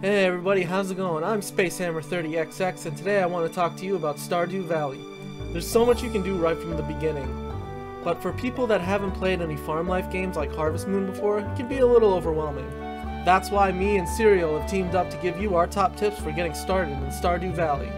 Hey everybody, how's it going? I'm SpaceHammer30XX and today I want to talk to you about Stardew Valley. There's so much you can do right from the beginning, but for people that haven't played any farm life games like Harvest Moon before, it can be a little overwhelming. That's why me and Syraeal have teamed up to give you our top tips for getting started in Stardew Valley.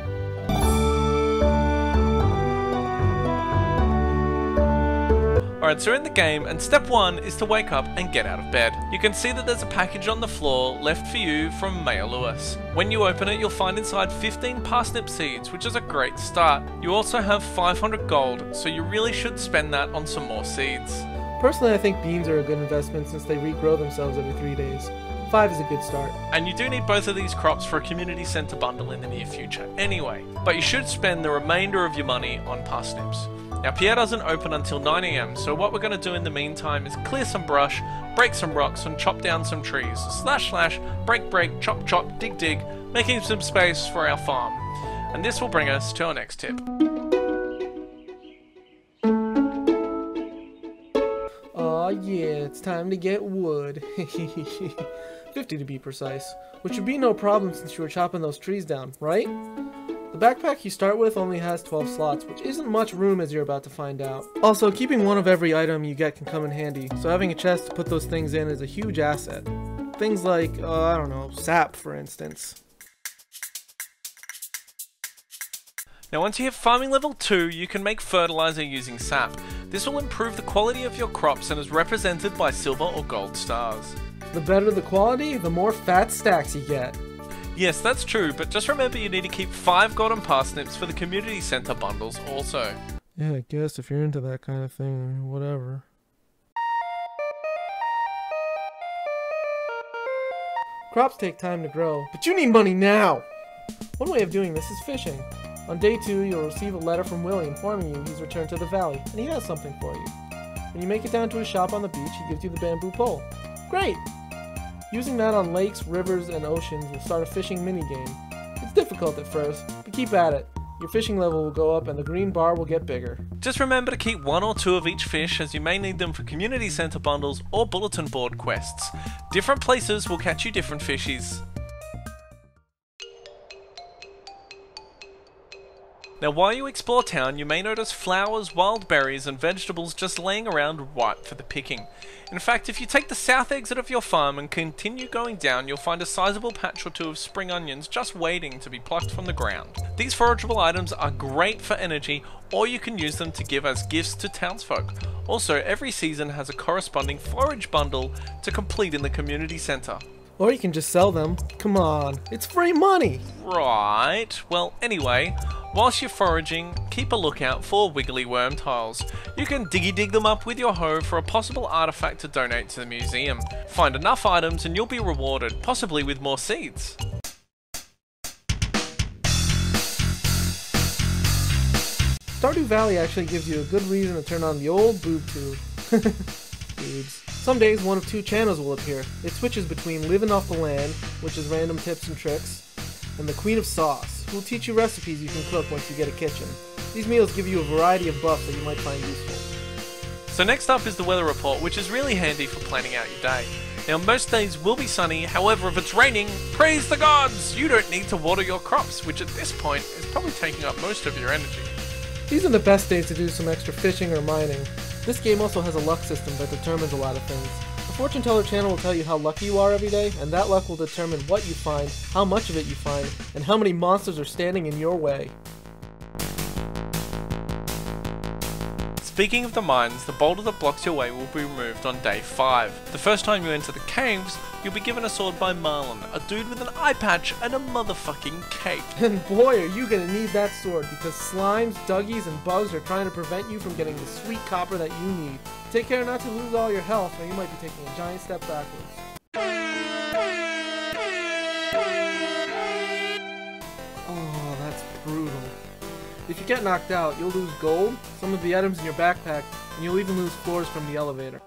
Alright, so we're in the game, and step 1 is to wake up and get out of bed. You can see that there's a package on the floor left for you from Mayor Lewis. When you open it, you'll find inside 15 parsnip seeds, which is a great start. You also have 500 gold, so you really should spend that on some more seeds. Personally, I think beans are a good investment since they regrow themselves every 3 days. 5 is a good start. And you do need both of these crops for a community centre bundle in the near future anyway. But you should spend the remainder of your money on parsnips. Now Pierre doesn't open until 9 AM, so what we're going to do in the meantime is clear some brush, break some rocks and chop down some trees. Slash slash, break break, chop chop, dig dig, making some space for our farm. And this will bring us to our next tip. Aw yeah, it's time to get wood. 50 to be precise. Which would be no problem since you were chopping those trees down, right? The backpack you start with only has 12 slots, which isn't much room as you're about to find out. Also, keeping one of every item you get can come in handy, so having a chest to put those things in is a huge asset. Things like, I don't know, sap for instance. Now once you hit farming level 2, you can make fertilizer using sap. This will improve the quality of your crops and is represented by silver or gold stars. The better the quality, the more fat stacks you get. Yes, that's true, but just remember you need to keep 5 golden parsnips for the community centre bundles also. Yeah, I guess if you're into that kind of thing, whatever. Crops take time to grow, but you need money now! One way of doing this is fishing. On day 2, you'll receive a letter from Willie informing you he's returned to the valley, and he has something for you. When you make it down to his shop on the beach, he gives you the bamboo pole. Great! Using that on lakes, rivers, and oceans will start a fishing minigame. It's difficult at first, but keep at it. Your fishing level will go up and the green bar will get bigger. Just remember to keep 1 or 2 of each fish, as you may need them for community centre bundles or bulletin board quests. Different places will catch you different fishies. Now while you explore town, you may notice flowers, wild berries and vegetables just laying around ripe for the picking. In fact, if you take the south exit of your farm and continue going down, you'll find a sizable patch or 2 of spring onions just waiting to be plucked from the ground. These forageable items are great for energy, or you can use them to give as gifts to townsfolk. Also, every season has a corresponding forage bundle to complete in the community centre. Or you can just sell them. Come on, it's free money! Right, well anyway, whilst you're foraging, keep a lookout for wiggly worm tiles. You can dig them up with your hoe for a possible artifact to donate to the museum. Find enough items and you'll be rewarded, possibly with more seeds. Stardew Valley actually gives you a good reason to turn on the old boob tube. Boobs. Some days one of 2 channels will appear. It switches between Living Off the Land, which is random tips and tricks, and the Queen of Sauce, who will teach you recipes you can cook once you get a kitchen. These meals give you a variety of buffs that you might find useful. So next up is the weather report, which is really handy for planning out your day. Now most days will be sunny, however if it's raining, praise the gods! You don't need to water your crops, which at this point is probably taking up most of your energy. These are the best days to do some extra fishing or mining. This game also has a luck system that determines a lot of things. The Fortune Teller channel will tell you how lucky you are every day, and that luck will determine what you find, how much of it you find, and how many monsters are standing in your way. Speaking of the mines, the boulder that blocks your way will be removed on day 5. The first time you enter the caves, you'll be given a sword by Marlon, a dude with an eye patch and a motherfucking cape. And boy, are you gonna need that sword, because slimes, duggies, and bugs are trying to prevent you from getting the sweet copper that you need. Take care not to lose all your health, or you might be taking a giant step backwards. Oh, that's brutal. If you get knocked out, you'll lose gold, some of the items in your backpack, and you'll even lose floors from the elevator.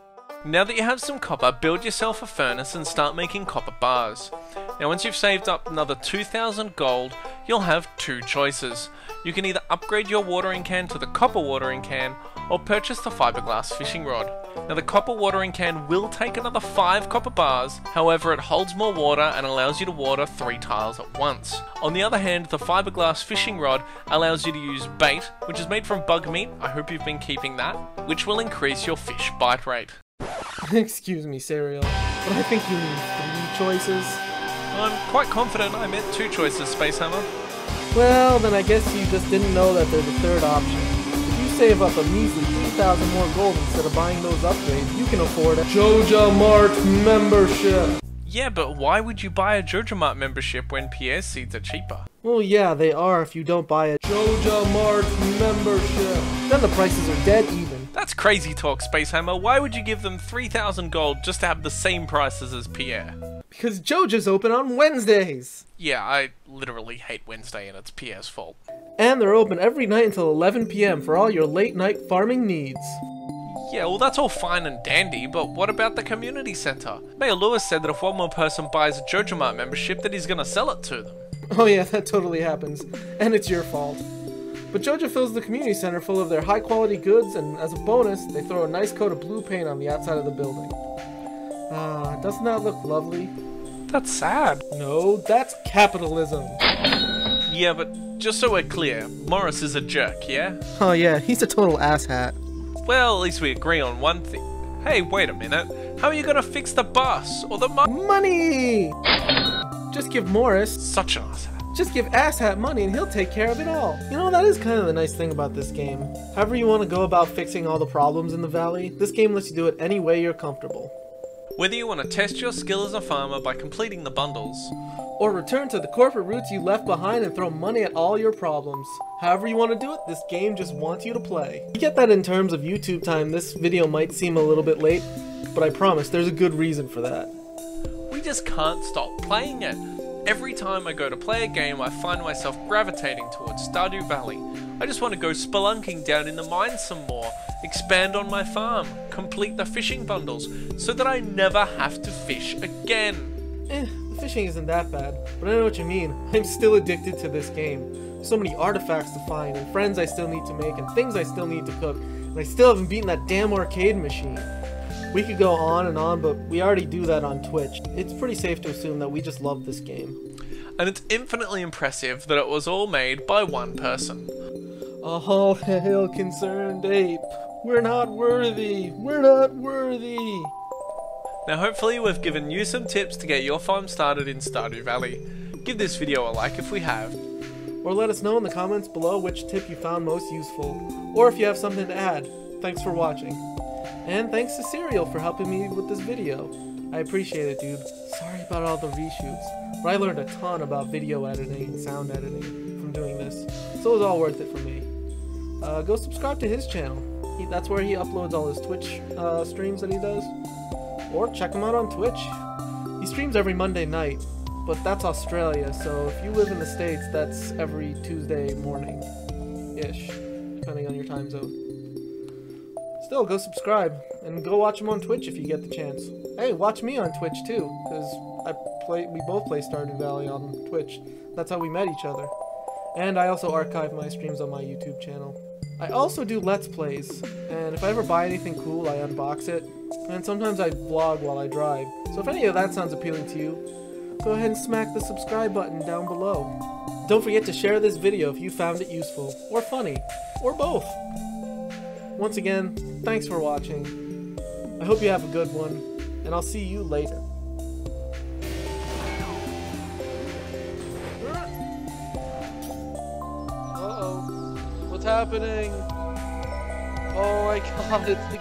Now that you have some copper, build yourself a furnace and start making copper bars. Now once you've saved up another 2,000 gold, you'll have 2 choices. You can either upgrade your watering can to the copper watering can, or purchase the fiberglass fishing rod. Now the copper watering can will take another 5 copper bars, however it holds more water and allows you to water 3 tiles at once. On the other hand, the fiberglass fishing rod allows you to use bait, which is made from bug meat, I hope you've been keeping that, which will increase your fish bite rate. Excuse me, Syraeal, but I think you need 3 choices. I'm quite confident I meant 2 choices, Space Hammer. Well, then I guess you just didn't know that there's a third option. If you save up a measly 3,000 more gold instead of buying those upgrades, you can afford a JoJo Mart membership. Yeah, but why would you buy a JoJo Mart membership when Pierre's seeds are cheaper? Well, yeah, they are if you don't buy a JoJo Mart membership. Then the prices are dead even. That's crazy talk, Space Hammer. Why would you give them 3,000 gold just to have the same prices as Pierre? Because JoJo's open on Wednesdays. Yeah, I literally hate Wednesday and it's Pierre's fault. And they're open every night until 11 PM for all your late night farming needs. Yeah, well that's all fine and dandy, but what about the community center? Mayor Lewis said that if one more person buys a JoJo Mart membership, that he's gonna sell it to them. Oh yeah, that totally happens. And it's your fault. But JoJo fills the community center full of their high quality goods, and as a bonus, they throw a nice coat of blue paint on the outside of the building. Ah, doesn't that look lovely? That's sad. No, that's capitalism. Yeah, but just so we're clear, Morris is a jerk, yeah? Oh yeah, he's a total asshat. Well, at least we agree on one thing. Hey, wait a minute. How are you gonna fix the bus? Or the money? Just give Morris... Such an asshat. Just give Asshat money and he'll take care of it all. You know, that is kind of the nice thing about this game. However you want to go about fixing all the problems in the valley, this game lets you do it any way you're comfortable. Whether you want to test your skill as a farmer by completing the bundles, or return to the corporate roots you left behind and throw money at all your problems. However you want to do it, this game just wants you to play. You get that in terms of YouTube time, this video might seem a little bit late, but I promise there's a good reason for that. We just can't stop playing it. Every time I go to play a game, I find myself gravitating towards Stardew Valley. I just want to go spelunking down in the mines some more, expand on my farm, complete the fishing bundles, so that I never have to fish again. The fishing isn't that bad, but I know what you mean. I'm still addicted to this game. There's so many artifacts to find, and friends I still need to make, and things I still need to cook, and I still haven't beaten that damn arcade machine. We could go on and on, but we already do that on Twitch. It's pretty safe to assume that we just love this game. And it's infinitely impressive that it was all made by one person. All hail concerned ape. We're not worthy. We're not worthy. Now hopefully we've given you some tips to get your farm started in Stardew Valley. Give this video a like if we have. Or let us know in the comments below which tip you found most useful. Or if you have something to add. Thanks for watching. And thanks to Syraeal for helping me with this video. I appreciate it, dude. Sorry about all the reshoots, but I learned a ton about video editing and sound editing from doing this, so it was all worth it for me. Go subscribe to his channel. That's where he uploads all his Twitch streams that he does. Or check him out on Twitch. He streams every Monday night, but that's Australia, so if you live in the States, that's every Tuesday morning-ish, depending on your time zone. Still, go subscribe, and go watch him on Twitch if you get the chance. Hey, watch me on Twitch too, because we both play Stardew Valley on Twitch. That's how we met each other. And I also archive my streams on my YouTube channel. I also do Let's Plays, and if I ever buy anything cool, I unbox it. And sometimes I vlog while I drive. So if any of that sounds appealing to you, go ahead and smack the subscribe button down below. Don't forget to share this video if you found it useful, or funny, or both. Once again, thanks for watching. I hope you have a good one, and I'll see you later. Uh-oh. What's happening? Oh my god, it's the